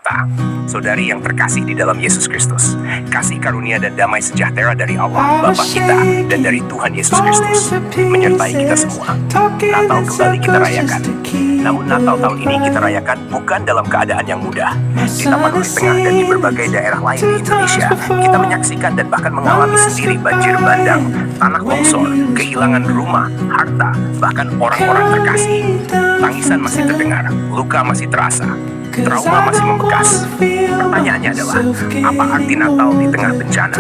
Maranatha. Saudari yang terkasih di dalam Yesus Kristus, kasih karunia dan damai sejahtera dari Allah Bapa kita dan dari Tuhan Yesus Kristus menyertai kita semua. Natal kembali kita rayakan. Namun Natal tahun ini kita rayakan bukan dalam keadaan yang mudah. Di Tapanuli Tengah dan di berbagai daerah lain di Indonesia, kita menyaksikan dan bahkan mengalami sendiri banjir bandang, tanah longsor, kehilangan rumah, harta, bahkan orang-orang terkasih. Tangisan masih terdengar, luka masih terasa, trauma masih membekas. Pertanyaannya adalah, apa arti Natal di tengah bencana?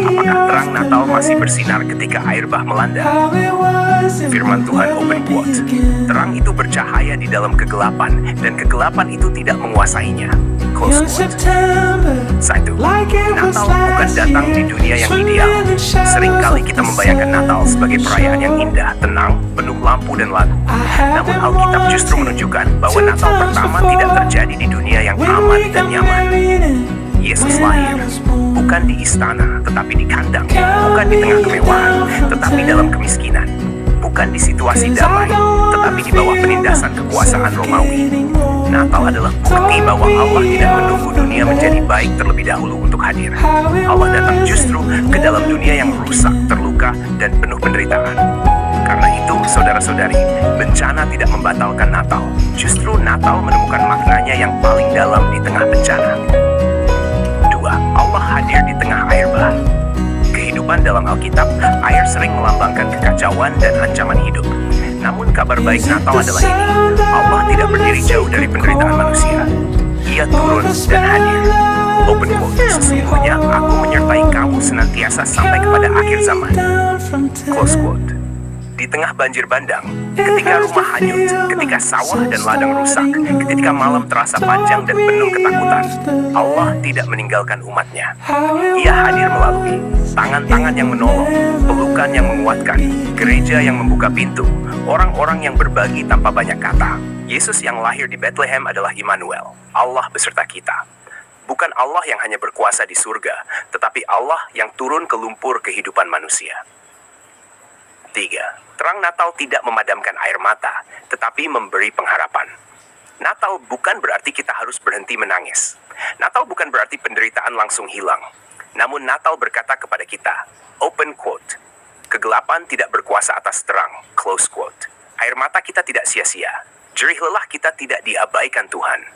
Apakah terang Natal masih bersinar ketika air bah melanda? Firman Tuhan open quote, terang itu bercahaya di dalam kegelapan, dan kegelapan itu tidak menguasainya. Close quote. 1. Natal bukan datang di dunia yang ideal. Seringkali kita membayangkan Natal sebagai perayaan yang indah, tenang, penuh lampu dan lagu. Namun Alkitab justru menunjukkan bahwa Natal pertama tidak terjadi di dunia yang aman dan nyaman. Yesus lahir bukan di istana, tetapi di kandang, bukan di tengah kemewahan, tetapi dalam kemiskinan, bukan di situasi damai, tetapi di bawah penindasan kekuasaan Romawi. Natal adalah bukti bahwa Allah tidak menunggu dunia menjadi baik terlebih dahulu untuk hadir. Allah datang justru ke dalam dunia yang rusak, terluka, dan penuh penderitaan. Karena itu, saudara-saudari, bencana tidak membatalkan Natal. Justru Natal menemukan maknanya yang paling dalam di tengah bencana. 2. Allah hadir di tengah air bah. Kehidupan dalam Alkitab, air sering melambangkan kekacauan dan ancaman hidup. Namun kabar baik Natal adalah ini, Allah tidak berdiri jauh dari penderitaan manusia. Ia turun dan hadir. Open quote, sesungguhnya aku menyertai kamu senantiasa sampai kepada akhir zaman. Close quote. Di tengah banjir bandang, ketika rumah hanyut, ketika sawah dan ladang rusak, ketika malam terasa panjang dan penuh ketakutan, Allah tidak meninggalkan umatnya. Ia hadir melalui tangan-tangan yang menolong, pelukan yang menguatkan, gereja yang membuka pintu, orang-orang yang berbagi tanpa banyak kata. Yesus yang lahir di Bethlehem adalah Immanuel, Allah beserta kita. Bukan Allah yang hanya berkuasa di surga, tetapi Allah yang turun ke lumpur kehidupan manusia. 3. Terang Natal tidak memadamkan air mata, tetapi memberi pengharapan. Natal bukan berarti kita harus berhenti menangis. Natal bukan berarti penderitaan langsung hilang. Namun Natal berkata kepada kita, open quote, kegelapan tidak berkuasa atas terang, close quote. Air mata kita tidak sia-sia. Jerih lelah kita tidak diabaikan Tuhan.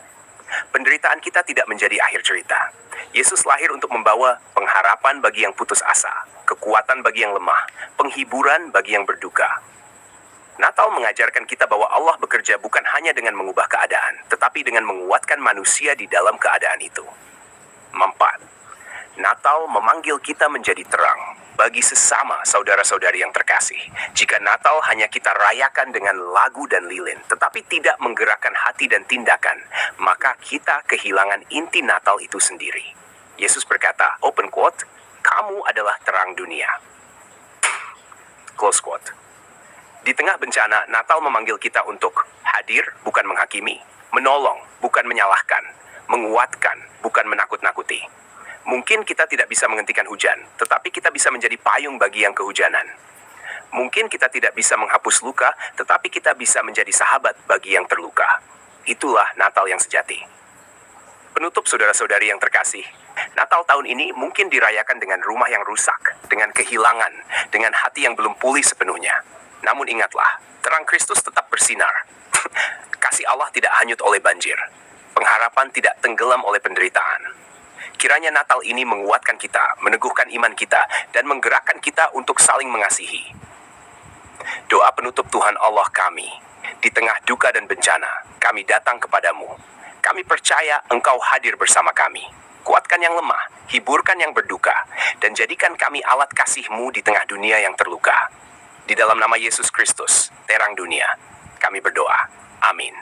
Penderitaan kita tidak menjadi akhir cerita. Yesus lahir untuk membawa pengharapan bagi yang putus asa, kekuatan bagi yang lemah, penghiburan bagi yang berduka. Natal mengajarkan kita bahwa Allah bekerja bukan hanya dengan mengubah keadaan, tetapi dengan menguatkan manusia di dalam keadaan itu. 4. Natal memanggil kita menjadi terang bagi sesama saudara-saudari yang terkasih. Jika Natal hanya kita rayakan dengan lagu dan lilin, tetapi tidak menggerakkan hati dan tindakan, maka kita kehilangan inti Natal itu sendiri. Yesus berkata, open quote, kamu adalah terang dunia. Close quote. Di tengah bencana, Natal memanggil kita untuk hadir, bukan menghakimi, menolong, bukan menyalahkan, menguatkan, bukan menakut-nakuti. Mungkin kita tidak bisa menghentikan hujan, tetapi kita bisa menjadi payung bagi yang kehujanan. Mungkin kita tidak bisa menghapus luka, tetapi kita bisa menjadi sahabat bagi yang terluka. Itulah Natal yang sejati. Penutup saudara-saudari yang terkasih, Natal tahun ini mungkin dirayakan dengan rumah yang rusak, dengan kehilangan, dengan hati yang belum pulih sepenuhnya. Namun ingatlah, terang Kristus tetap bersinar. Kasih Allah tidak hanyut oleh banjir. Pengharapan tidak tenggelam oleh penderitaan. Kiranya Natal ini menguatkan kita, meneguhkan iman kita, dan menggerakkan kita untuk saling mengasihi. Doa penutup Tuhan Allah kami, di tengah duka dan bencana, kami datang kepadamu. Kami percaya Engkau hadir bersama kami. Kuatkan yang lemah, hiburkan yang berduka, dan jadikan kami alat kasih-Mu di tengah dunia yang terluka. Di dalam nama Yesus Kristus, terang dunia, kami berdoa. Amin.